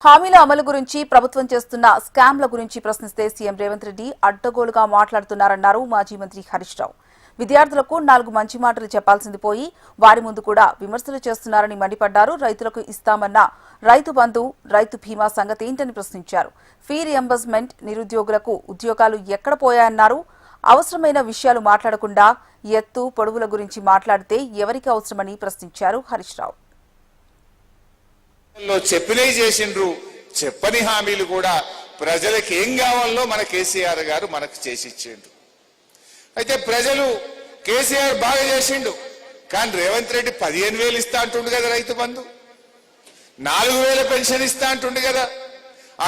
హామీల అమలు గురించి ప్రభుత్వం చేస్తున్న స్కామ్ల గురించి ప్రశ్నిస్తే సీఎం రేవంత్ రెడ్డి అడ్డగోలుగా మాట్లాడుతున్నారన్నారు మాజీ మంత్రి హరీష్ రావు. విద్యార్థులకు 4 మంచి మాటలు చెప్పాల్సింది పోయి వారి ముందు కూడా విమర్శలు చేస్తున్నారని మండిపడ్డారు. రైతులకు ఇస్తామన్న రైతు బంధు, రైతు బీమా సంగతేంటని ప్రశ్నించారు. ఫీ రియంబర్స్మెంట్, నిరుద్యోగులకు ఉద్యోగాలు ఎక్కడ పోయాయన్నారు. అవసరమైన విషయాలు మాట్లాడకుండా ఎత్తు పొడవుల గురించి మాట్లాడితే ఎవరికి అవసరమని ప్రశ్నించారు హరీష్ రావు. చెప్పినవి చేసిండ్రు, చెప్పని హామీలు కూడా ప్రజలకు ఏం కావాలో మన కేసీఆర్ గారు మనకు చేసి ఇచ్చిండ్రు. అయితే ప్రజలు కేసీఆర్ బాగా చేసిండు, కానీ రేవంత్ రెడ్డి 15,000 ఇస్తా అంటుండు కదా, రైతు బంధు 4,000 పెన్షన్ ఇస్తా అంటుండు కదా,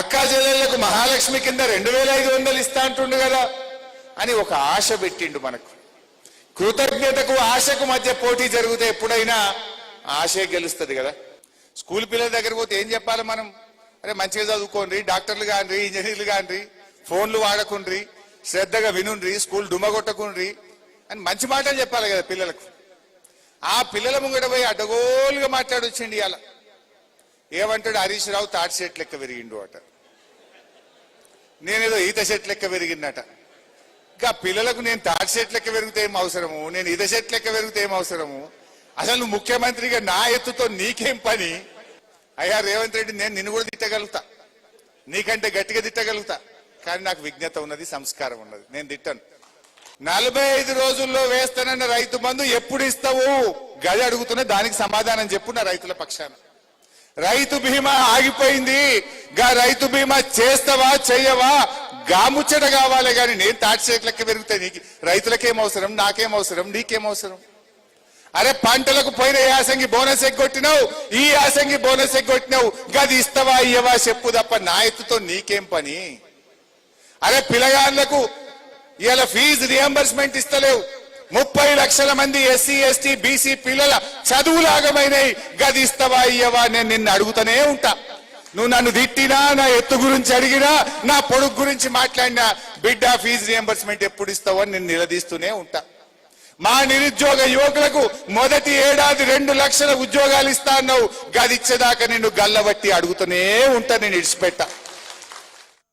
అక్కా చెల్లెళ్లకు మహాలక్ష్మి కింద 2,500 ఇస్తా అంటుండు కదా అని ఒక ఆశ పెట్టిండు మనకు. కృతజ్ఞతకు ఆశకు మధ్య పోటీ జరిగితే ఎప్పుడైనా ఆశే గెలుస్తుంది కదా. స్కూల్ పిల్లల దగ్గర పోతే ఏం చెప్పాలి మనం? అరే మంచిగా చదువుకోండి, డాక్టర్లు కాండ్రి, ఇంజనీర్లు కాండ్రి, ఫోన్లు వాడకుండ్రి, శ్రద్ధగా వినుండ్రి, స్కూల్ డుమ్మగొట్టకుండ్రి అని మంచి మాటలు చెప్పాలి కదా పిల్లలకు. ఆ పిల్లల ముంగట పోయి అడ్డగోలుగా మాట్లాడొచ్చిండి. ఇవాళ ఏమంటాడు? హరీష్ రావు తాటి చెట్టు లెక్క పెరిగిండు అట, నేనేదో ఈత చెట్టు లెక్క పెరిగిందట. ఇంకా పిల్లలకు నేను తాటి చెట్టు లెక్క పెరిగితే ఏం అవసరము, నేను ఈత చెట్టు లెక్క పెరిగితే ఏం అవసరము, అసలు నువ్వు ముఖ్యమంత్రిగా నా ఎత్తుతో నీకేం పని? అయ్యా రేవంత్ రెడ్డి, నేను నిన్ను కూడా తిట్టగలుగుతా, నీకంటే గట్టిగా తిట్టగలుగుతా, కానీ నాకు విజ్ఞత ఉన్నది, సంస్కారం ఉన్నది, నేను తిట్టను. 45 రోజుల్లో వేస్తానన్న రైతు బంధు ఎప్పుడు ఇస్తావు గది అడుగుతున్నా, దానికి సమాధానం చెప్పు నా రైతుల పక్షాన. రైతు బీమా ఆగిపోయింది, గా రైతు బీమా చేస్తావా చెయ్యవా గాముచ్చట కావాలి, కానీ నేను తాటి చెట్లకి పెరిగితే నీకు రైతులకేం అవసరం, నాకేం అవసరం, నీకేం అవసరం? అరే పంటలకు పోయిన యాసంగి బోనస్ ఎగ్గొట్టినావు, ఈ యాసంగి బోనస్ ఎగ్గొట్టినావు, గది ఇస్తావా ఇయ్యవా చెప్పు తప్ప నా ఎత్తుతో నీకేం పని? అరే పిల్లగాళ్లకు ఇలా ఫీజు రియంబర్స్మెంట్ ఇస్తలేవు, 30 లక్షల మంది ఎస్సీ ఎస్టీ బీసీ పిల్లల చదువులాగమైనవి, గది ఇస్తావా ఇయ్యవా నేను నిన్ను అడుగుతూనే ఉంటా. నువ్వు నన్ను తిట్టినా, నా ఎత్తు గురించి అడిగినా, నా పొడుగు గురించి మాట్లాడినా, బిడ్డ ఫీజు రియంబర్స్మెంట్ ఎప్పుడు ఇస్తావో నేను నిలదీస్తూనే ఉంటా. మా నిరుద్యోగ యువకులకు మొదటి ఏడాది 2 లక్షల ఉద్యోగాలు ఇస్తా అన్నావు, గది ఇచ్చేదాకా నిన్ను గల్లబట్టి అడుగుతూనే ఉంటా, నేను ఇడిచిపెట్టా.